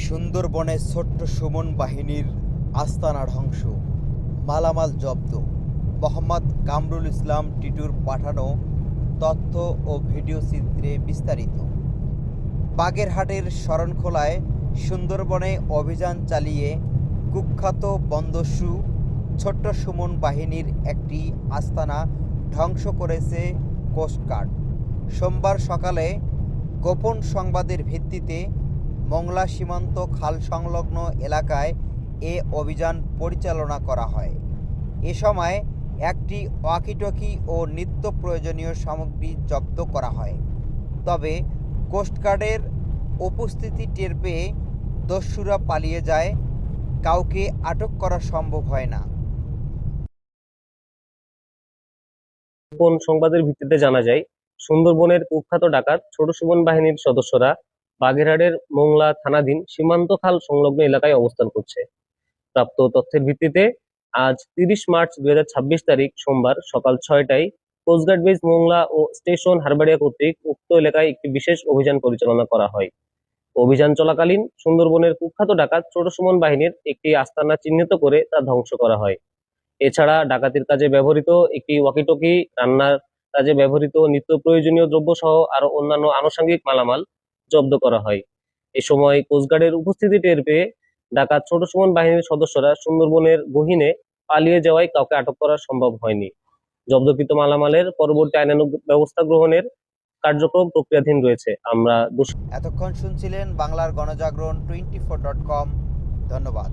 সুন্দরবনে ছোট্ট সুমন বাহিনীর আস্তানা ধ্বংস, মালামাল জব্দ। মোহাম্মদ কামরুল ইসলাম টিটুর পাঠানো তথ্য ও ভিডিও চিত্রে বিস্তারিত। বাগেরহাটের শরণখোলায় সুন্দরবনে অভিযান চালিয়ে কুখ্যাত বন্দস্যু ছোট্ট সুমন বাহিনীর একটি আস্তানা ধ্বংস করেছে কোস্টগার্ড। সোমবার সকালে গোপন সংবাদের ভিত্তিতে মংলা সীমান্ত খাল সংলগ্ন এলাকায় এ অভিযান পরিচালনা করা হয়। এ সময় একটি ওয়াকিটকি ও নিত্য প্রয়োজনীয় সামগ্রী জব্দ করা হয়। তবে কোস্টগার্ডের উপস্থিতি টের পেয়ে দস্যুরা পালিয়ে যায়, কাউকে আটক করা সম্ভব হয় না। গোপন সংবাদের ভিত্তিতে জানা যায়, সুন্দরবনের কুখ্যাত ডাকাত ছোট সুমন বাহিনীর সদস্যরা বাগেরহাটের মোংলা থানাধীন সীমান্ত খাল সংলগ্ন এলাকায় অবস্থান করছে। প্রাপ্ত তথ্যের ভিত্তিতে আজ 30 মার্চ 2026 তারিখ সোমবার সকাল 6টায় কোস্টগার্ড বেস মোংলা ও স্টেশন হারবাড়িয়া কর্তৃক উক্ত এলাকায় একটি বিশেষ অভিযান পরিচালনা করা হয়। অভিযান চলাকালীন সুন্দরবনের কুখ্যাত ডাকাত ছোট সুমন বাহিনীর একটি আস্তানা চিহ্নিত করে তা ধ্বংস করা হয়। এছাড়া ডাকাতির কাজে ব্যবহৃত একটি ওয়াকিটকি, রান্নার কাজে ব্যবহৃত নিত্য প্রয়োজনীয় দ্রব্য সহ আরো অন্যান্য আনুষঙ্গিক মালামাল জব্দ করা হয়। এ সময় কোস্টগার্ডের উপস্থিতি টের পেয়ে ডাকাত ছোট সুমন বাহিনীর সদস্যরা সুন্দরবনের গহীনে পালিয়ে যাওয়ায় কাউকে আটক করা সম্ভব হয়নি। জব্দকৃত মালামালের পরবর্তী আইনানুগ ব্যবস্থা গ্রহণের কার্যক্রম প্রক্রিয়াধীন রয়েছে। আমরা এতক্ষণ শুনছিলেন বাংলার গণজাগরণ 24.com। ধন্যবাদ।